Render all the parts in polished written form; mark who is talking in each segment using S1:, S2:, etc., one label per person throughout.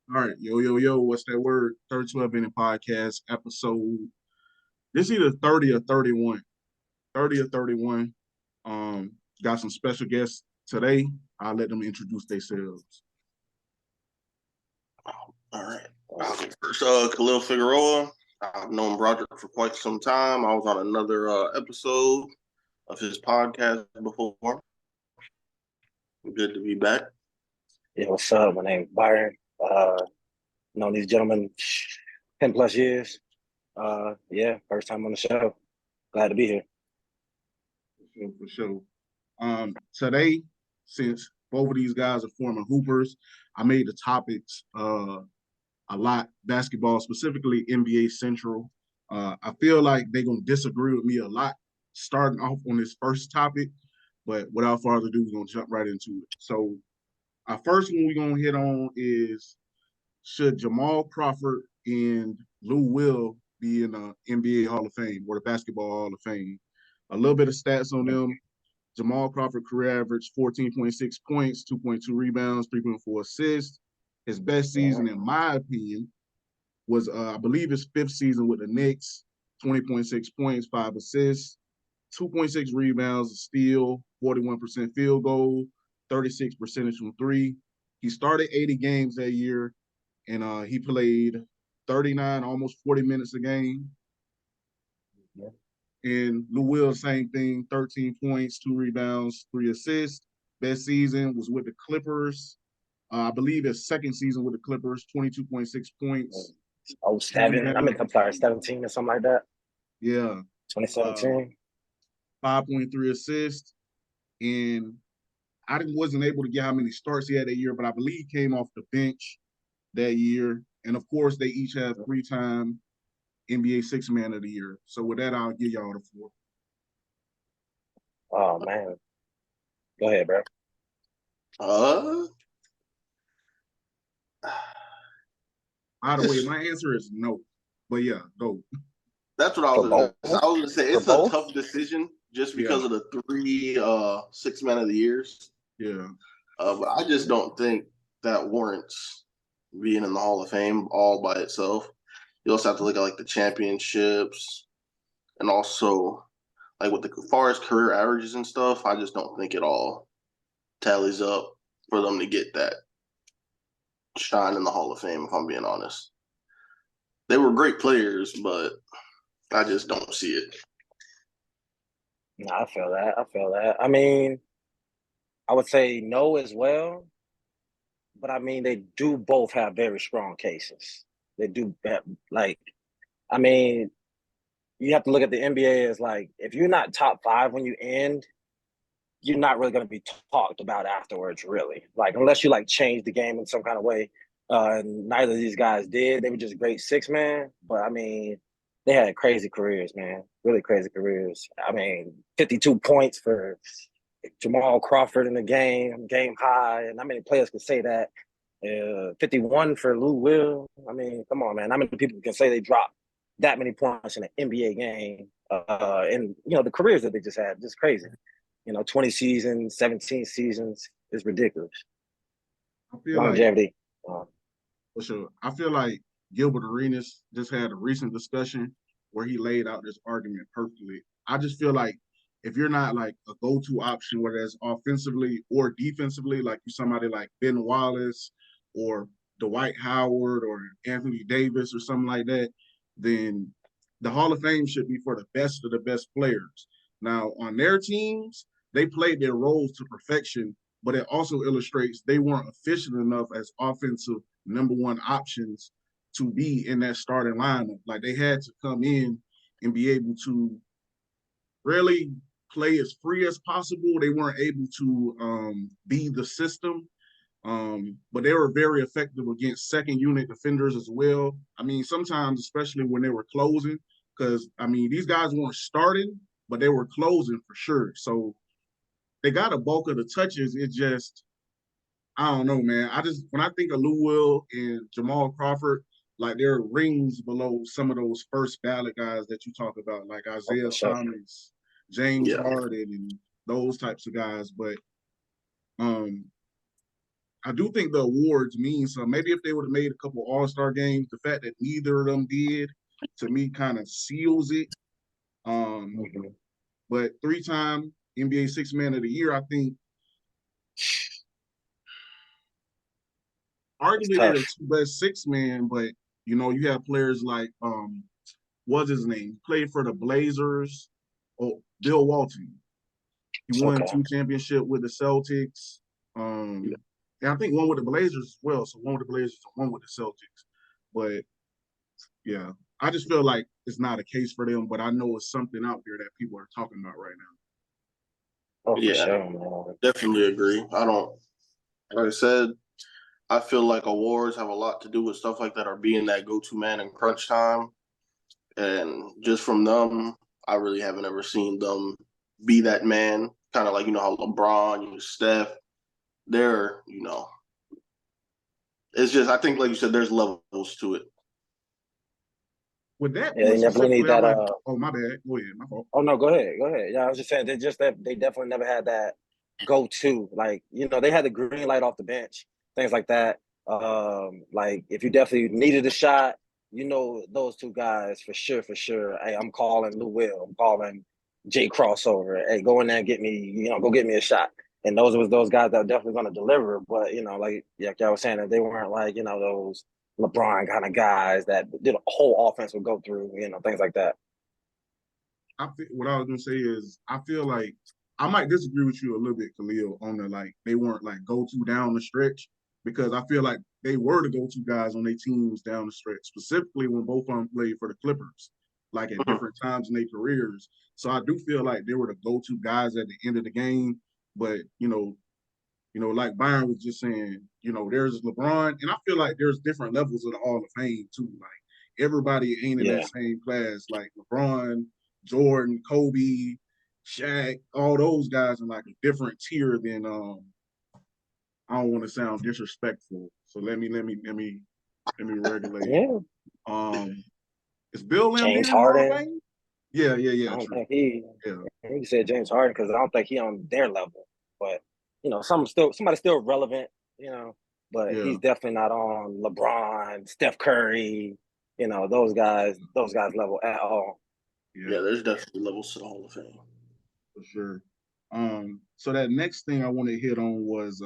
S1: All right, yo, what's that word? 30.12 Inning Podcast episode. This is either 30 or 31. 30 or 31. Um, got some special guests today. I'll let them introduce themselves.
S2: All right. First, Khalil Figueroa. I've known Broderick for quite some time. I was on another episode of his podcast before. Good to be back.
S3: Yeah, what's up? My name's Byron. Known these gentlemen 10 plus years. Yeah, first time on the show. Glad to be here.
S1: For sure. Today, since both of these guys are former hoopers, I made the topics a lot basketball, specifically NBA Central. I feel like they're gonna disagree with me a lot starting off on this first topic, but without further ado, we're gonna jump right into it. So our first one we're gonna hit on is should Jamal Crawford and Lou Will be in the NBA Hall of Fame or the Basketball Hall of Fame? A little bit of stats on them. Jamal Crawford career average 14.6 points, 2.2 rebounds, 3.4 assists. His best season, in my opinion, was I believe his fifth season with the Knicks, 20.6 points, 5 assists, 2.6 rebounds, a steal, 41% field goal, 36% from three. He started 80 games that year, and he played 39, almost 40 minutes a game. And Lou Will, same thing, 13 points, 2 rebounds, 3 assists. Best season was with the Clippers. I believe his second season with the Clippers, 22.6 points.
S3: Oh, 7. I'm sorry, 17 or something like that.
S1: Yeah.
S3: 2017.
S1: 5.3 assists. And I wasn't able to get how many starts he had that year, but I believe he came off the bench that year. And of course, they each have 3-time NBA Six Man of the Year. So with that, I'll give y'all the floor.
S3: Oh, man. Go ahead, bro.
S1: By the way, my answer is no. But yeah, go.
S2: That's what I was going to say. I was going to say it's a tough decision just because of the 3 Six Man of the Years.
S1: Yeah.
S2: But I just don't think that warrants being in the Hall of Fame all by itself. You also have to look at like the championships and also like with the far as career averages and stuff. I just don't think it all tallies up for them to get that shine in the Hall of Fame, if I'm being honest. They were great players, but I just don't see it.
S3: No, I feel that. I mean, I would say no as well. But I mean, they do both have very strong cases. They do have, like, I mean, you have to look at the NBA as like, if you're not top 5 when you end, you're not really going to be talked about afterwards, really. Like, unless you like change the game in some kind of way. And neither of these guys did. They were just great 6 man. But I mean, they had crazy careers, man. Really crazy careers. I mean, 52 points for Jamal Crawford in the game high. And how many players can say that? 51 for Lou Will. I mean, come on, man. How many people can say they dropped that many points in an NBA game? And, the careers that they just had, just crazy. 20 seasons, 17 seasons is ridiculous.
S1: I feel
S3: Longevity.
S1: For sure. I feel like Gilbert Arenas just had a recent discussion where he laid out this argument perfectly. I just feel like if you're not like a go-to option, whether it's offensively or defensively, like you're somebody like Ben Wallace or Dwight Howard or Anthony Davis or something like that, then the Hall of Fame should be for the best of the best players. Now, on their teams, they played their roles to perfection, but it also illustrates they weren't efficient enough as offensive number one options to be in that starting lineup. Like they had to come in and be able to really play as free as possible. They weren't able to be the system, but they were very effective against second unit defenders as well. I mean, sometimes, especially when they were closing, because I mean, these guys weren't starting, but they were closing for sure. So they got a bulk of the touches. It just, I don't know, man. When I think of Lou Will and Jamal Crawford, like they're rings below some of those first ballot guys that you talk about, like Isaiah Thomas, James Harden, and those types of guys. But I do think the awards mean something. Maybe if they would have made a couple All-Star games, the fact that neither of them did, to me, kind of seals it.
S3: Mm-hmm.
S1: But 3-time NBA Sixth Man of the Year, I think,
S3: It's
S1: arguably they're the
S3: tough.
S1: two best six man. But you have players like what's his name? He played for the Blazers. Oh, Bill Walton. He won
S3: Okay.
S1: 2 championships with the Celtics. And I think one with the Blazers as well. So one with the Blazers and one with the Celtics. But yeah, I just feel like it's not a case for them, but I know it's something out there that people are talking about right now.
S3: Oh, for
S2: Yeah,
S3: sure, man.
S2: definitely agree. I don't, like I said, I feel like awards have a lot to do with stuff like that, or being that go-to man in crunch time. And just from them, I really haven't ever seen them be that man. Kind of like, how LeBron, Steph, they're, it's just, I think, like you said, there's levels to it.
S1: With that
S3: Yeah,
S1: point
S3: they definitely need
S1: specifically, I
S3: that.
S1: like. Oh, my bad. Go ahead. My fault.
S3: Oh no, go ahead, go ahead. Yeah, I was just saying they definitely never had that go to. Like, they had the green light off the bench, things like that. Like if you definitely needed a shot, those two guys for sure, for sure. Hey, I'm calling Lou Will. I'm calling Jay Crossover. Hey, go in there and get me, go get me a shot. And those guys that are definitely gonna deliver. But like I was saying, that they weren't like, those LeBron kind of guys that did a whole offense would go through, things like that.
S1: What I was gonna say is I feel like I might disagree with you a little bit, Khalil, on the like they weren't like go to down the stretch because I feel like they were the go to guys on their teams down the stretch, specifically when both of them played for the Clippers, like at different times in their careers. So I do feel like they were the go to guys at the end of the game. But like Byron was just saying, there's LeBron, and I feel like there's different levels of the Hall of Fame too. Like everybody ain't in that
S3: Yeah.
S1: same class. Like LeBron, Jordan, Kobe, Shaq, all those guys are like a different tier than I don't want to sound disrespectful. So let me regulate.
S3: Yeah.
S1: Is Bill Laimbeer
S3: James
S1: in the Hall of
S3: Harden.
S1: Fame? Yeah,
S3: I don't
S1: true.
S3: think he.
S1: Yeah.
S3: He said James Harden because I don't think he on their level. But somebody still relevant. But
S1: Yeah.
S3: he's definitely not on LeBron, Steph Curry. Those guys level at all.
S2: Yeah,
S1: Yeah,
S2: there's definitely levels to the Hall of Fame.
S1: for sure. So that next thing I want to hit on was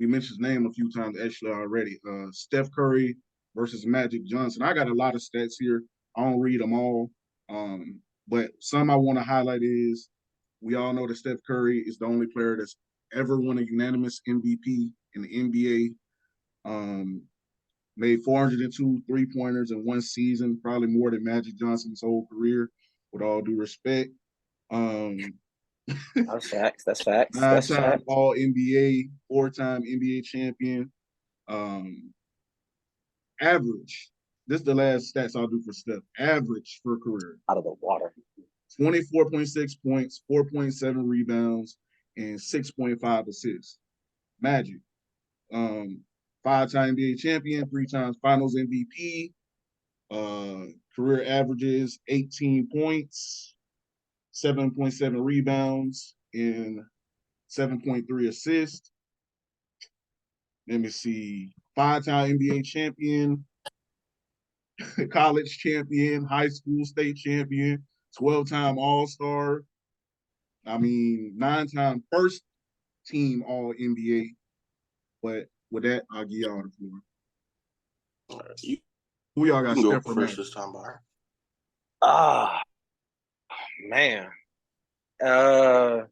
S1: we mentioned his name a few times actually already. Steph Curry versus Magic Johnson. I got a lot of stats here. I don't read them all. But some I want to highlight is we all know that Steph Curry is the only player that's ever won a unanimous MVP in the NBA. Made 402 3-pointers in one season, probably more than Magic Johnson's whole career, with all due respect.
S3: That's facts. That's facts. That's
S1: 9-time
S3: facts.
S1: All NBA, 4-time NBA champion. Average. This is the last stats I'll do for Steph. Average for career.
S3: Out of the water.
S1: 24.6 points, 4.7 rebounds, and 6.5 assists. Magic. 5-time NBA champion, 3 times finals MVP. Career averages 18 points, 7.7 rebounds, and 7.3 assists. Let me see. 5-time NBA champion, college champion, high school state champion, 12-time All-Star. 9-time first team All NBA. But with that, I'll give y'all the floor.
S2: All right, you
S1: Who y'all got,
S2: can go
S1: Steph or
S2: first
S1: Magic?
S2: this time, Byron.
S3: Ah, man. Uh,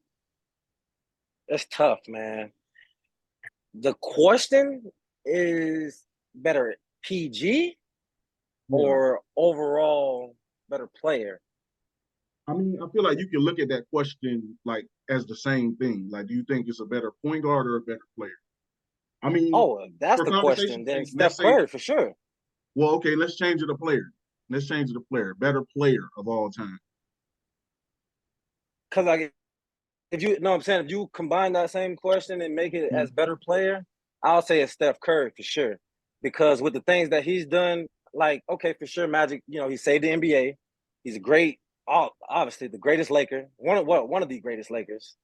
S3: it's tough, man. The question is better PG
S1: Yeah.
S3: or overall better player?
S1: I feel like you can look at that question like as the same thing. Like, do you think it's a better point guard or a better player?
S3: Oh, if that's
S1: For
S3: the
S1: conversation
S3: question, then
S1: sake, let's
S3: Steph
S1: say,
S3: Curry for sure.
S1: well, okay, let's change it to player. Let's change it to player. Better player of all time.
S3: Because if you know what I'm saying, if you combine that same question and make it as better player, I'll say it's Steph Curry for sure. Because with the things that he's done, like, okay, for sure, Magic, he saved the NBA. He's a great, obviously the greatest Laker, one of the greatest Lakers.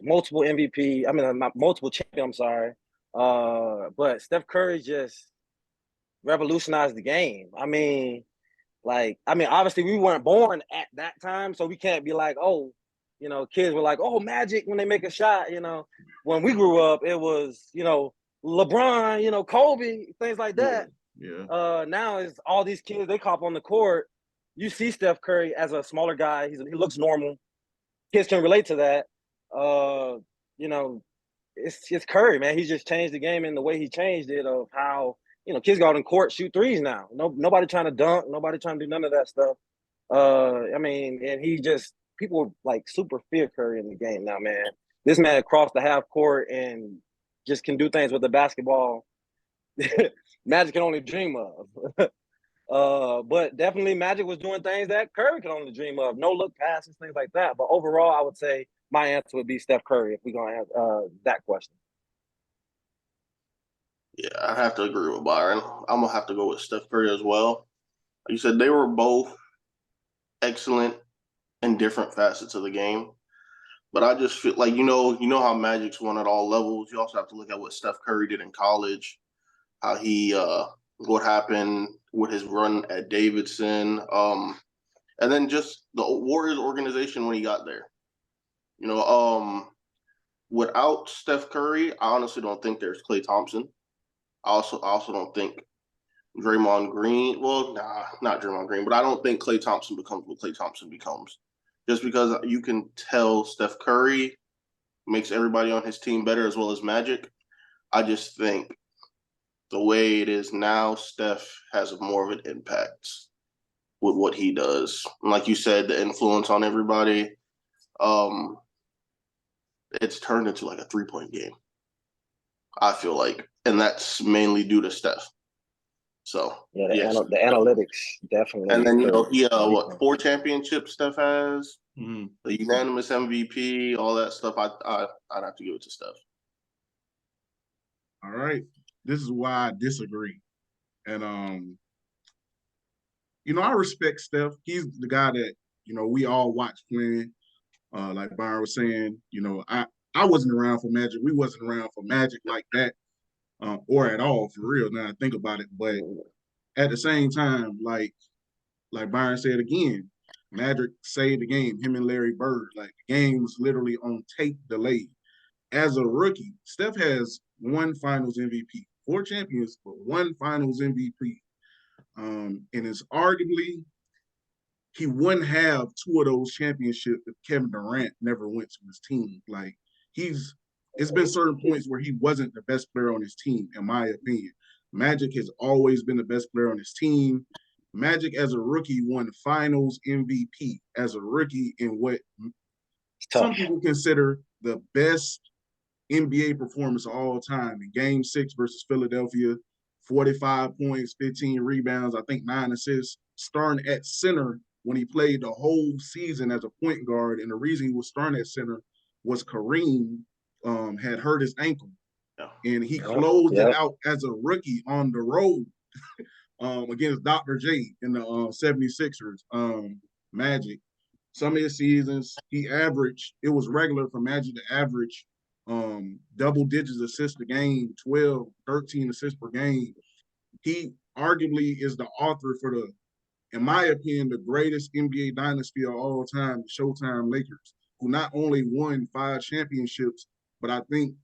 S3: multiple MVP. I mean, multiple champion. I'm sorry. But Steph Curry just revolutionized the game. Obviously we weren't born at that time, so we can't be like, oh, kids were like, oh, Magic when they make a shot. When we grew up, it was, LeBron, Kobe, things like that.
S1: Yeah.
S3: Now it's all these kids, they cop on the court. You see Steph Curry as a smaller guy. He looks normal. Kids can relate to that. You know, it's Curry, man. He's just changed the game in the way he changed it of how, kids go out in court, shoot threes now. Nobody trying to dunk, nobody trying to do none of that stuff. And people like super fear Curry in the game now, man. This man crossed the half court and just can do things with the basketball Magic can only dream of. But definitely Magic was doing things that Curry could only dream of. No look passes, things like that. But overall, I would say my answer would be Steph Curry if we're going to have that question.
S2: Yeah, I have to agree with Byron. I'm going to have to go with Steph Curry as well. Like you said, they were both excellent in different facets of the game. But I just feel like, you know how Magic's won at all levels. You also have to look at what Steph Curry did in college, how he what happened with his run at Davidson, and then just the Warriors organization when he got there. Without Steph Curry, I honestly don't think there's Klay Thompson. I also don't think Draymond Green. Well, nah, not Draymond Green, but I don't think Klay Thompson becomes what Klay Thompson becomes. Just because you can tell Steph Curry makes everybody on his team better as well as Magic. I just think the way it is now, Steph has more of an impact with what he does. And like you said, the influence on everybody, it's turned into like a 3-point game, I feel like. And that's mainly due to Steph. So,
S3: yeah,
S2: yes.
S3: The analytics definitely.
S2: And then, he, 4 championships Steph has,
S1: Mm-hmm.
S2: the unanimous MVP, all that stuff. I'd have to give it to Steph.
S1: All right. This is why I disagree. And I respect Steph. He's the guy that, we all watch playing. Like Byron was saying, I wasn't around for Magic. We wasn't around for Magic like that, or at all for real. Now I think about it, but at the same time, like Byron said again, Magic saved the game. Him and Larry Bird, like the game was literally on tape delayed. As a rookie, Steph has 1 Finals MVP, 4 champions, but 1 Finals MVP. And it's arguably he wouldn't have 2 of those championships if Kevin Durant never went to his team. Like it's been certain points where he wasn't the best player on his team, in my opinion. Magic has always been the best player on his team. Magic as a rookie won Finals MVP as a rookie in what some people consider the best NBA performance of all time in Game 6 versus Philadelphia. 45 points, 15 rebounds, I think 9 assists, starting at center when he played the whole season as a point guard. And the reason he was starting at center was Kareem had hurt his ankle. And he closed it out as a rookie on the road against Dr. J in the 76ers. Magic. Some of his seasons, it was regular for Magic to average double digits assists a game, 12, 13 assists per game. He arguably is the author for in my opinion, the greatest NBA dynasty of all time, the Showtime Lakers, who not only won 5 championships, but I think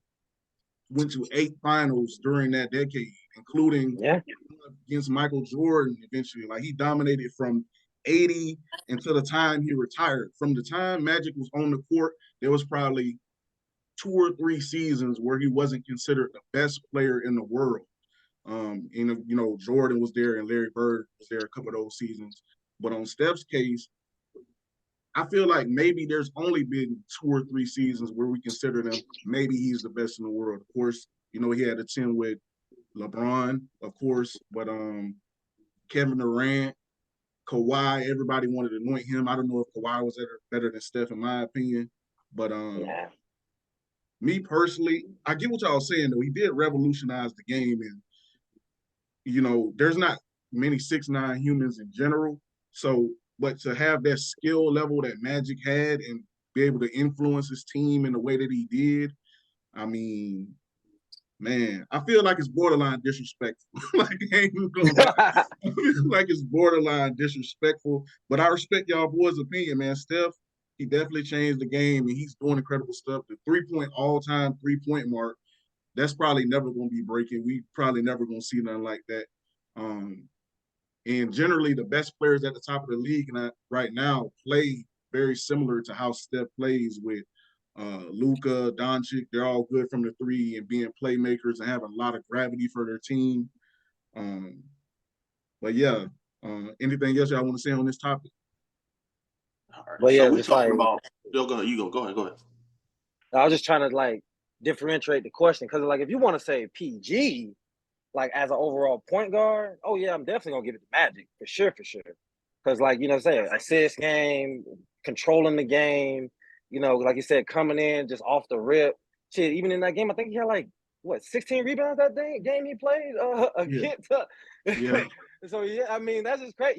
S1: went to 8 finals during that decade, including against Michael Jordan eventually. Like he dominated from 80 until the time he retired. From the time Magic was on the court, there was probably 2 or 3 seasons where he wasn't considered the best player in the world. Jordan was there and Larry Bird was there a couple of those seasons. But on Steph's case, I feel like maybe there's only been 2 or 3 seasons where we consider them maybe he's the best in the world. Of course, he had a 10 with LeBron, of course, but Kevin Durant, Kawhi, everybody wanted to anoint him. I don't know if Kawhi was better than Steph in my opinion, but me personally, I get what y'all saying though. He did revolutionize the game, and there's not many 6'9" humans in general. So, but to have that skill level that Magic had, and be able to influence his team in the way that he did, I mean, man, I feel like it's borderline disrespectful. Like, I ain't even gonna lie. I feel like it's borderline disrespectful. But I respect y'all boys' opinion, man. Steph, he definitely changed the game, and he's doing incredible stuff. The three-point all-time three-point mark, that's probably never going to be breaking. We probably never going to see nothing like that. And generally, the best players at the top of the league right now play very similar to how Steph plays with Luka, Doncic. They're all good from the three and being playmakers and having a lot of gravity for their team. But yeah, anything else y'all want to say on this topic?
S2: All right.
S3: But yeah,
S2: So we're
S3: just
S2: talking
S3: like
S2: about. Yo, go ahead. You go. Go ahead. Go ahead.
S3: I was just trying to like differentiate the question because like if you want to say PG, like as an overall point guard, oh yeah, I'm definitely gonna give it to Magic for sure, for sure. Because like say assist game, controlling the game, like you said, coming in just off the rip. Shit, even in that game, I think he had like what 16 rebounds that game he played
S1: Yeah.
S3: against.
S1: Yeah.
S3: So yeah, I mean that's just great.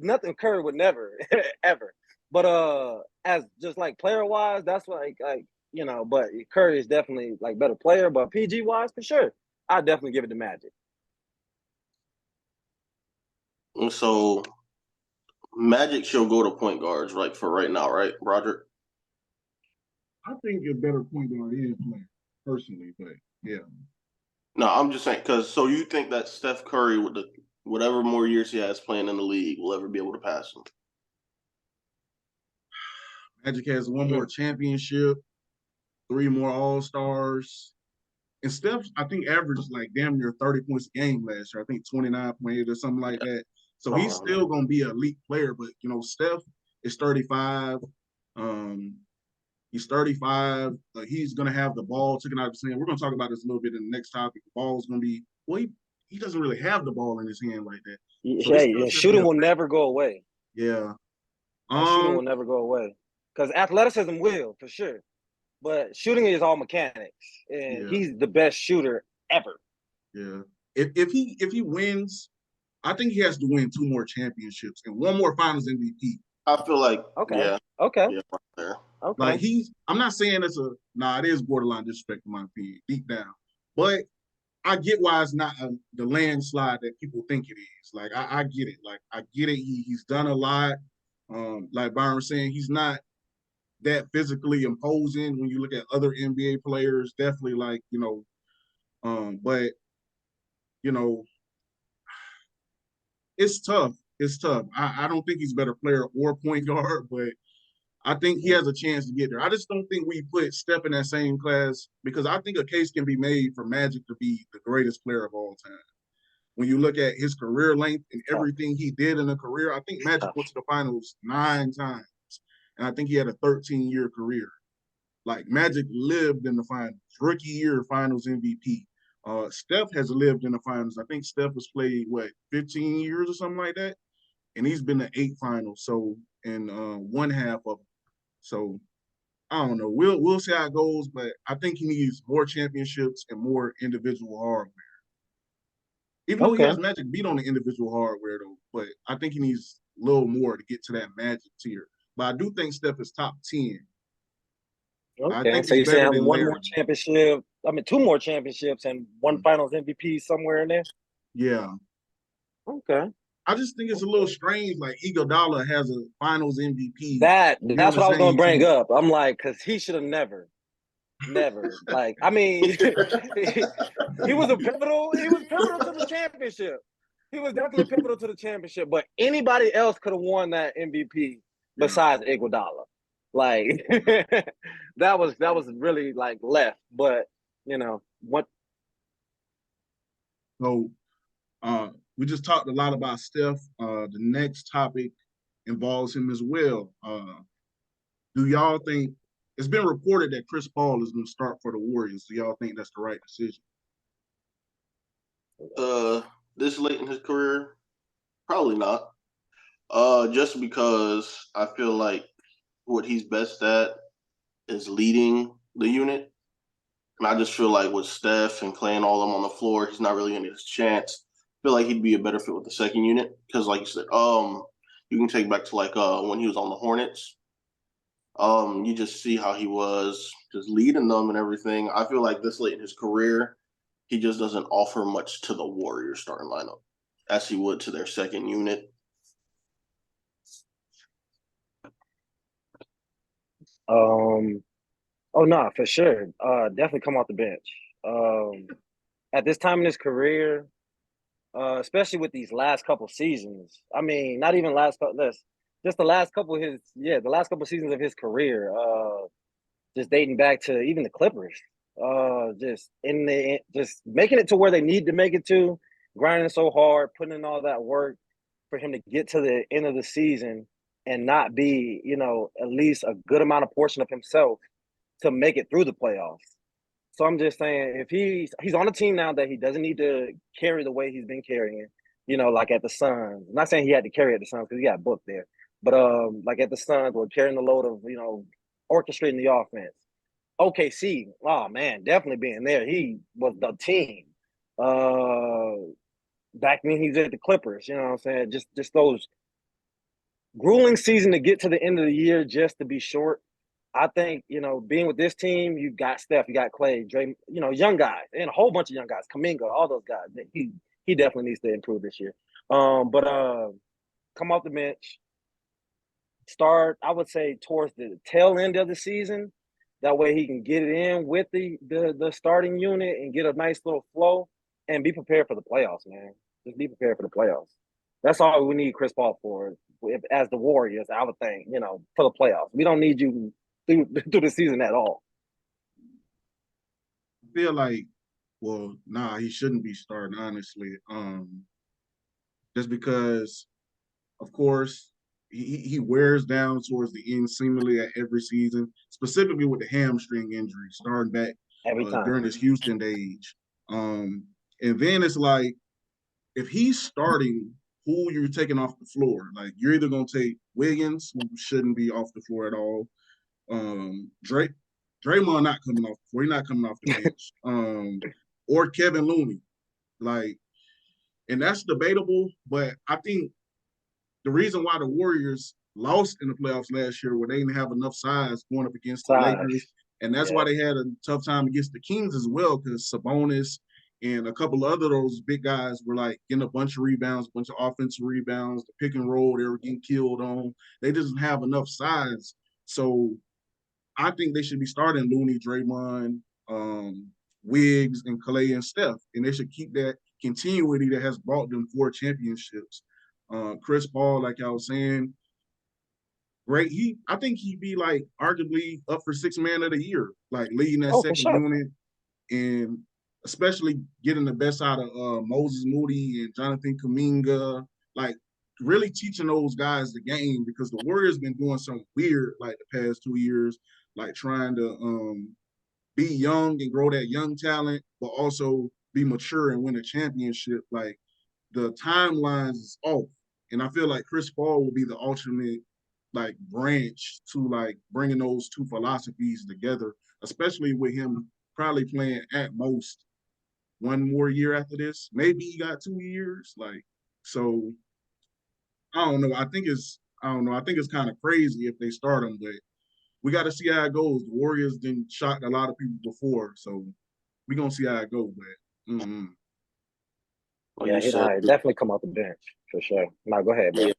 S3: Nothing Curry would never ever. But as just like player wise, that's like but Curry is definitely like better player. But PG wise, for sure, I definitely give it to Magic.
S2: And so Magic should go to point guards, right? For right now, right, Roger?
S1: I think you're a better point guard and player, personally, but yeah.
S2: No, I'm just saying because so you think that Steph Curry with the whatever more years he has playing in the league will ever be able to pass him?
S1: Magic has one more championship, 3 more All-Stars. And Steph, I think, averaged like damn near 30 points a game last year. I think 29.8 or something like that. So he's still going to be an elite player. But, Steph is 35. He's 35. He's going to have the ball taken out of his hand. We're going to talk about this a little bit in the next topic. The ball is going to be – well, he doesn't really have the ball in his hand like that. So
S3: hey, shooting will never go away.
S1: Yeah.
S3: Shooting will never go away. Because athleticism will, for sure. But shooting is all mechanics. And he's the best shooter ever.
S1: Yeah. If he wins, I think he has to win 2 more championships and 1 more Finals MVP.
S2: I feel like
S3: okay.
S2: Yeah, right there.
S3: Okay.
S1: Like I'm not saying it is borderline disrespect in my opinion, deep down. But I get why it's not the landslide that people think it is. Like I get it. Like I get it. He's done a lot. Like Byron was saying, he's not that physically imposing when you look at other NBA players. Definitely like, but it's tough. It's tough. I don't think he's a better player or point guard, but I think he has a chance to get there. I just don't think we put Steph in that same class because I think a case can be made for Magic to be the greatest player of all time. When you look at his career length and everything he did in a career, I think Magic went to the finals 9 times. And I think he had a 13-year career. Like Magic lived in the finals, rookie year finals MVP. Steph has lived in the finals. I think Steph has played, 15 years or something like that? And he's been to 8 finals, so in one half of them. So I don't know. We'll see how it goes, but I think he needs more championships and more individual hardware. Even though he has Magic beat on the individual hardware, though, but I think he needs a little more to get to that Magic tier. But I do think Steph is top 10.
S3: Okay,
S1: I think
S3: so you're saying
S1: than
S3: one
S1: Larry.
S3: more championship, 2 more championships and 1 finals MVP somewhere in there?
S1: Yeah.
S3: Okay.
S1: I just think it's a little strange, like Iguodala has a finals MVP.
S3: That's what I was going to bring up. I'm like, because he should have never. Like, I mean, he was pivotal to the championship. He was definitely pivotal to the championship, but anybody else could have won that MVP besides Iguodala. Like that was really like left, but what?
S1: So we just talked a lot about Steph. The next topic involves him as well. Do y'all think it's been reported that Chris Paul is going to start for the Warriors? Do y'all think that's the right decision?
S2: This late in his career, probably not. Just because I feel like what he's best at is leading the unit. And I just feel like with Steph and Clay and all of them on the floor, he's not really going to get his chance. I feel like he'd be a better fit with the second unit because, like you said, you can take back to like when he was on the Hornets. You just see how he was just leading them and everything. I feel like this late in his career, he just doesn't offer much to the Warriors starting lineup as he would to their second unit.
S3: Oh no, for sure. Definitely come off the bench. At this time in his career, especially with these last couple seasons. I mean, not even last couple, just the last couple of the last couple of seasons of his career. Just dating back to even the Clippers. Just making it to where they need to make it to, grinding so hard, putting in all that work for him to get to the end of the season and not be, at least a good amount of portion of himself to make it through the playoffs. So I'm just saying, if he's on a team now that he doesn't need to carry the way he's been carrying, like at the Suns. I'm not saying he had to carry at the Suns because he got booked there, but like at the Suns, or carrying the load of orchestrating the offense. OKC, oh man, definitely being there. He was the team. Back when he was at the Clippers, you know what I'm saying? Just those grueling season to get to the end of the year just to be short. I think, being with this team, you got Steph, you got Clay, Dre, young guys, and a whole bunch of young guys, Kaminga, all those guys. He definitely needs to improve this year. But come off the bench, start, I would say, towards the tail end of the season. That way he can get it in with the starting unit and get a nice little flow and be prepared for the playoffs, man. Just be prepared for the playoffs. That's all we need Chris Paul for as the Warriors, I would think, for the playoffs. We don't need you through the season at all.
S1: I feel like, he shouldn't be starting, honestly. Just because, of course, he wears down towards the end seemingly at every season, specifically with the hamstring injury, starting back
S3: Every time.
S1: during his Houston days. And then it's like, if he's starting, who you're taking off the floor? Like, you're either going to take Wiggins, who shouldn't be off the floor at all. Draymond not coming off the floor. He's not coming off the bench. Or Kevin Looney. Like, and that's debatable, but I think the reason why the Warriors lost in the playoffs last year, where they didn't have enough size going up against the Lakers, and that's why they had a tough time against the Kings as well, because Sabonis and a couple of other those big guys were like getting a bunch of rebounds, a bunch of offensive rebounds, the pick and roll they were getting killed on. They didn't have enough size. So I think they should be starting Looney, Draymond, Wiggs, and Clay and Steph, and they should keep that continuity that has brought them 4 championships. Chris Paul, like I was saying, great. I think he'd be like arguably up for 6th man of the year, like leading that second unit, and especially getting the best out of Moses Moody and Jonathan Kuminga, like really teaching those guys the game, because the Warriors been doing something weird like the past 2 years, like trying to be young and grow that young talent, but also be mature and win a championship. Like, the timelines is off. And I feel like Chris Paul will be the ultimate like branch to like bringing those two philosophies together, especially with him probably playing at most 1 more year after this. Maybe he got 2 years. Like, so I don't know. I think it's kind of crazy if they start him, but we got to see how it goes. The Warriors didn't shock a lot of people before, so we're gonna see how it goes. But
S2: Like
S3: yeah,
S2: you
S3: he
S2: said,
S3: definitely come off the bench for sure. No, go ahead, bro.
S2: yeah.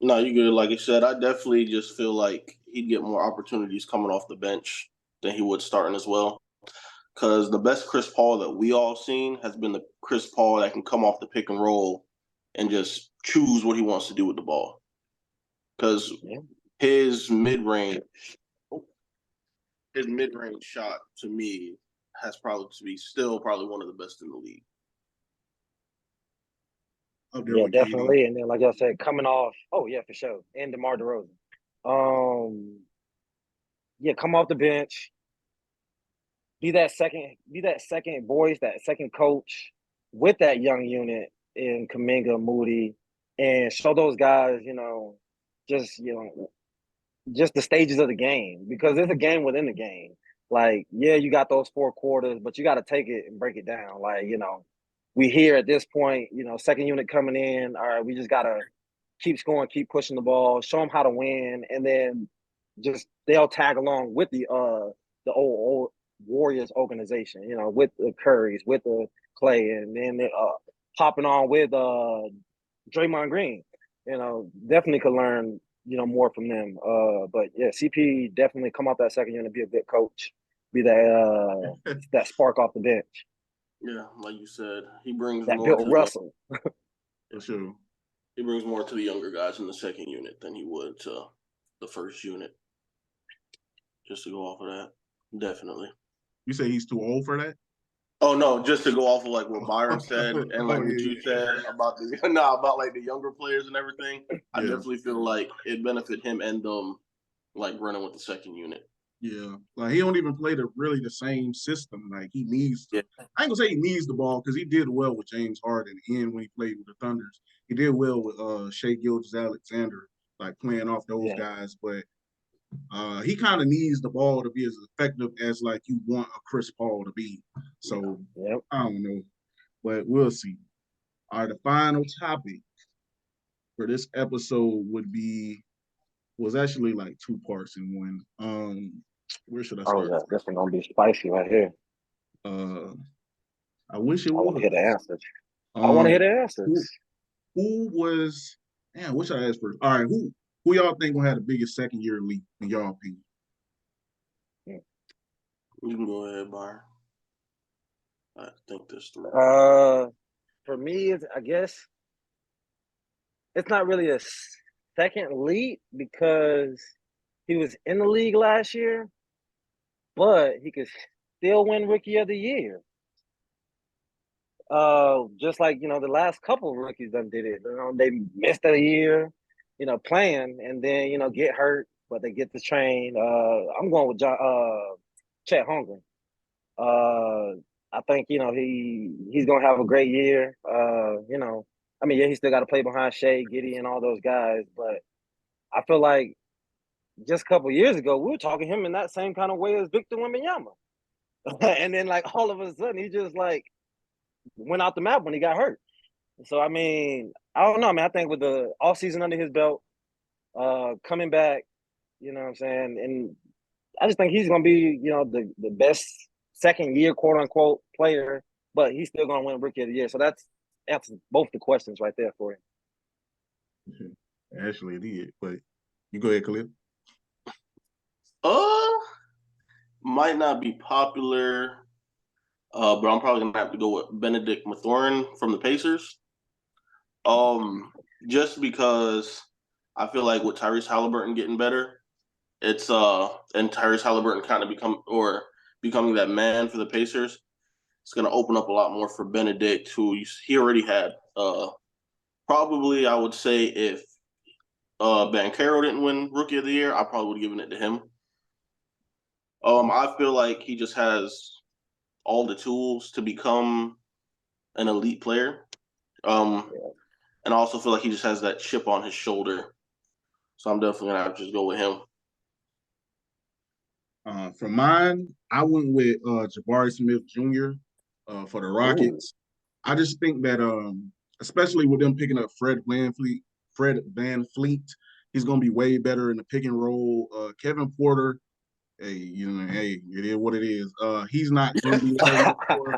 S2: No, you good. Like you said, I definitely just feel like he'd get more opportunities coming off the bench than he would starting as well. Because the best Chris Paul that we all seen has been the Chris Paul that can come off the pick and roll and just choose what he wants to do with the ball. Because his mid-range shot to me has probably to be still probably one of the best in the league.
S3: Yeah, definitely. And then, like I said, coming off, oh yeah, for sure. And DeMar DeRozan. Yeah, come off the bench, be that second voice, that second coach with that young unit in Kuminga, Moody, and show those guys, just just the stages of the game, because it's a game within the game. Like, yeah, you got those 4 quarters, but you got to take it and break it down. Like, we here at this point, second unit coming in. All right, we just got to keep scoring, keep pushing the ball, show them how to win. And then just they'll tag along with the old Warriors organization, you know, with the Currys, with the Clay, and then hopping on with Draymond Green. You know, definitely could learn, you know, more from them. But yeah, CP definitely come out that second unit, be a good coach, be that spark off the bench.
S2: Yeah, like you said, he brings
S3: That
S2: more
S3: Bill
S2: to
S3: Russell.
S1: For sure.
S2: he brings more to the younger guys in the second unit than he would to the first unit. Just to go off of that, definitely.
S1: You say he's too old for that?
S2: Oh no, just to go off of like what Byron said and like what you said about about like the younger players and everything. I
S1: Yeah.
S2: definitely feel like it benefit him and them like running with the second unit.
S1: Yeah, like he don't even play really the same system. Like he needs to.
S2: Yeah.
S1: I ain't gonna say he needs the ball because he did well with James Harden and when he played with the Thunders. He did well with Shea Gilgeous-Alexander, like playing off those guys. But he kind of needs the ball to be as effective as like you want a Chris Paul to be. So I don't know, but we'll see. All right, the final topic for this episode was actually like two parts in one. Where should I start?
S3: Oh yeah, this one gonna be spicy right here.
S1: I wish it
S3: I want
S1: was.
S3: to hear the answers. I want to hear the answers.
S1: Who was? Man, what should I ask first? All right, who y'all think will have the biggest second year leap in y'all opinion?
S2: You can go ahead, Byron. I think this through.
S3: For me, I guess it's not really a second leap because he was in the league last year, but he could still win Rookie of the Year. Just like, you know, the last couple of rookies that did it. You know, they missed a year, you know, playing and then, you know, get hurt, but they get the train. I'm going with Chet Holmgren. I think, you know, he's gonna have a great year. You know, I mean, yeah, he still got to play behind Shea, Giddey, and all those guys, but I feel like just a couple years ago we were talking him in that same kind of way as Victor Wembanyama, and then like all of a sudden he just like went out the map when he got hurt. So I mean, I don't know, man. I think with the off season under his belt, coming back, you know what I'm saying, and I just think he's gonna be, you know, the best second year quote unquote player, but he's still gonna win Rookie of the Year. So that's answers both the questions right there for him.
S1: Actually, it did, but you go ahead, Khalil.
S2: Might not be popular, but I'm probably gonna have to go with Benedict Mathurin from the Pacers. Just because I feel like with Tyrese Halliburton getting better, it's and Tyrese Halliburton kind of becoming that man for the Pacers, it's gonna open up a lot more for Benedict, who he already had. Probably I would say if Banchero didn't win Rookie of the Year, I probably would have given it to him. I feel like he just has all the tools to become an elite player. And I also feel like he just has that chip on his shoulder. So I'm definitely gonna have to just go with him.
S1: For mine, I went with Jabari Smith Jr. For the Rockets. Ooh. I just think that especially with them picking up Fred VanVleet, he's gonna be way better in the pick and roll. Kevin Porter, hey, it is what it is. He's not gonna be there no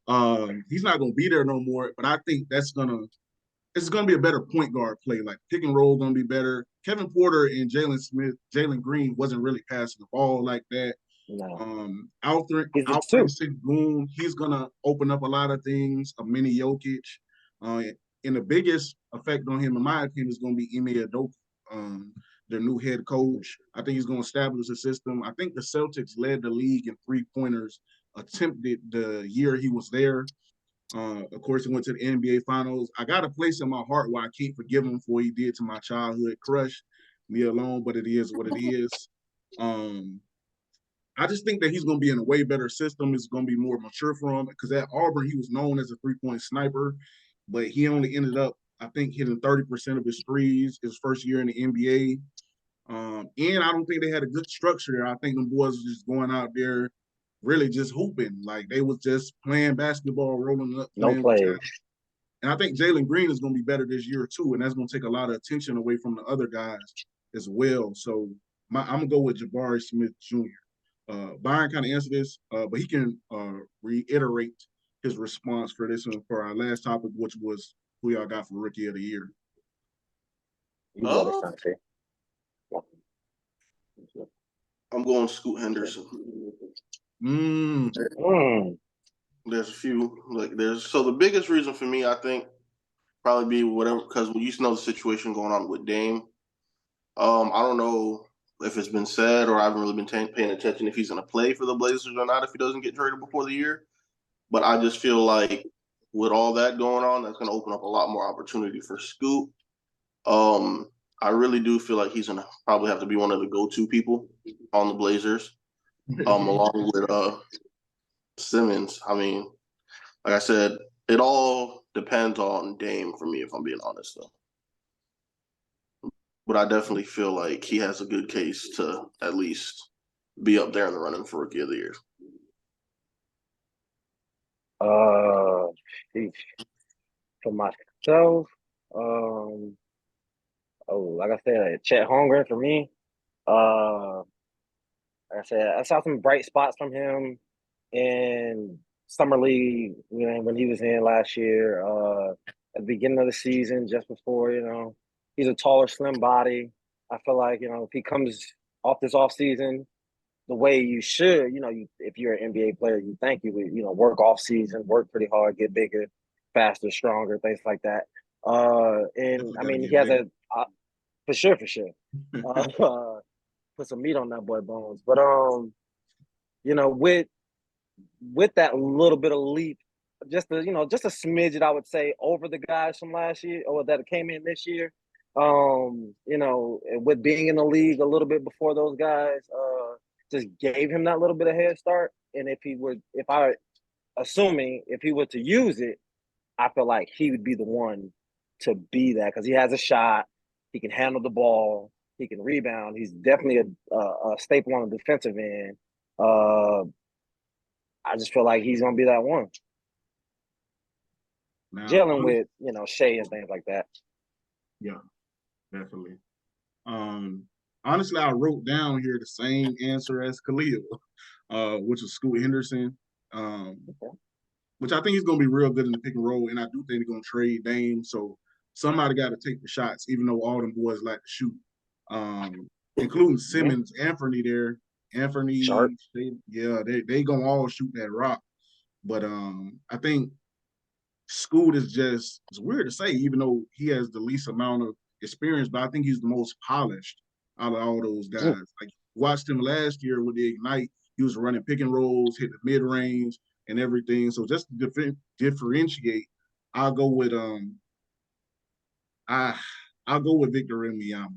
S1: more. He's not gonna be there no more. But I think it's gonna be a better point guard play. Like pick and roll gonna be better. Kevin Porter and Jalen Green wasn't really passing the ball like that.
S3: No.
S1: Alfred Sengun, he's gonna open up a lot of things. A mini Jokic, and the biggest effect on him, in my opinion, is gonna be Ime Udoka, their new head coach. I think he's gonna establish a system. I think the Celtics led the league in 3-pointers attempted the year he was there. Of course, he went to the NBA Finals. I got a place in my heart where I can't forgive him for what he did to my childhood crush. Me alone, but it is what it is. I just think that he's going to be in a way better system. It's going to be more mature for him because at Auburn, he was known as a three-point sniper, but he only ended up, I think, hitting 30% of his threes his first year in the NBA. And I don't think they had a good structure there. I think the boys were just going out there really just hooping. Like they was just playing basketball, rolling up.
S3: No players.
S1: And I think Jalen Green is going to be better this year too, and that's going to take a lot of attention away from the other guys as well. So I'm gonna go with Jabari Smith Jr. Byron kind of answered this, but he can reiterate his response for this one for our last topic, which was who y'all got for Rookie of the Year.
S3: You go to Santi.
S2: I'm going Scoot Henderson. There's a few so the biggest reason for me, I think, probably be whatever, because we used to know the situation going on with Dame. I don't know if it's been said, or I haven't really been paying attention if he's going to play for the Blazers or not if he doesn't get traded before the year. But I just feel like with all that going on, that's going to open up a lot more opportunity for Scoot. I really do feel like he's going to probably have to be one of the go-to people on the Blazers, along with Simmons. I mean, like I said, it all depends on Dame for me, if I'm being honest, though. But I definitely feel like he has a good case to at least be up there in the running for Rookie of the Year.
S3: For myself, like I said, Chet Holmgren for me. Like I said, I saw some bright spots from him in summer league, when he was in last year. At the beginning of the season, just before, he's a taller, slim body. I feel like, if he comes off this off season the way you should, if you're an NBA player, you think you would, work off season, work pretty hard, get bigger, faster, stronger, things like that. And I mean, he has for sure, put some meat on that boy bones. But with that little bit of leap, just a smidget, I would say, over the guys from last year or that came in this year. With being in the league a little bit before those guys, just gave him that little bit of head start. And if he were to use it, I feel like he would be the one to be that, because he has a shot, he can handle the ball, he can rebound. He's definitely a staple on the defensive end. I just feel like he's gonna be that one.
S1: Now,
S3: Gelling with Shea and things like that.
S1: Yeah, definitely. Honestly, I wrote down here the same answer as Khalil, which is Scoot Henderson. Which I think he's going to be real good in the pick and roll, and I do think they're going to trade Dame. So somebody got to take the shots, even though all them boys like to shoot, including Simmons, Anthony there. Anthony,
S3: Sharp.
S1: they going to all shoot that rock. But I think Scoot is just, it's weird to say, even though he has the least amount of experience, but I think he's the most polished out of all those guys. Like, watched him last year with the Ignite. He was running pick and rolls, hit the mid range, and everything. So just to differentiate, I'll go with I'll go with Victor Wembanyama.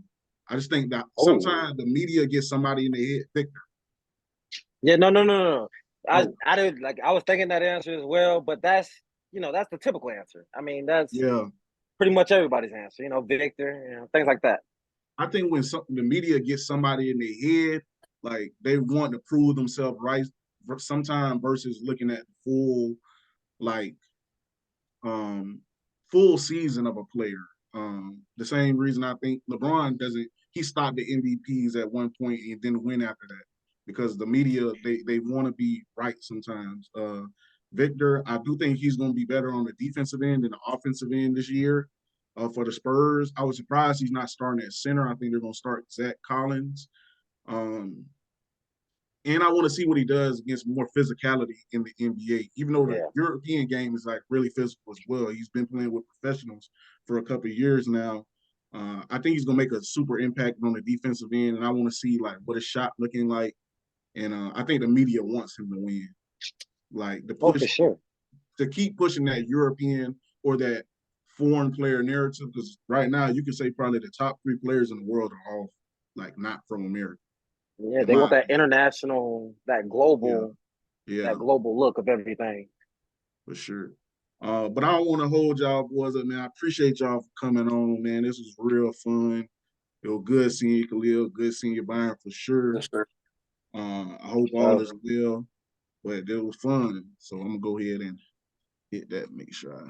S1: I just think that sometimes the media gets somebody in their head. Victor.
S3: Yeah, no. I did, I was thinking that answer as well, but that's the typical answer. I mean, that's pretty much everybody's answer. Victor, things like that.
S1: I think when the media gets somebody in their head, like they want to prove themselves right sometimes versus looking at full full season of a player. The same reason I think LeBron he stopped the MVPs at one point and didn't win after that, because the media, they want to be right sometimes. Victor, I do think he's going to be better on the defensive end than the offensive end this year. For the Spurs, I was surprised he's not starting at center. I think they're going to start Zach Collins. And I want to see what he does against more physicality in the NBA, even though the European game is like really physical as well. He's been playing with professionals for a couple of years now. I think he's going to make a super impact on the defensive end, and I want to see like what his shot looking like. And I think the media wants him to win. Like the push to keep pushing that European or that foreign player narrative, because right now you can say probably the top 3 players in the world are all like not from America.
S3: Yeah, they want that international, that global look of everything.
S1: For sure. But I don't want to hold y'all boys up, man. I appreciate y'all for coming on, man. This was real fun. It was good seeing you, Khalil. Good seeing you, Byron, for sure.
S2: Yes, sir.
S1: I hope all is well. But it was fun. So I'm going to go ahead and hit that, make sure I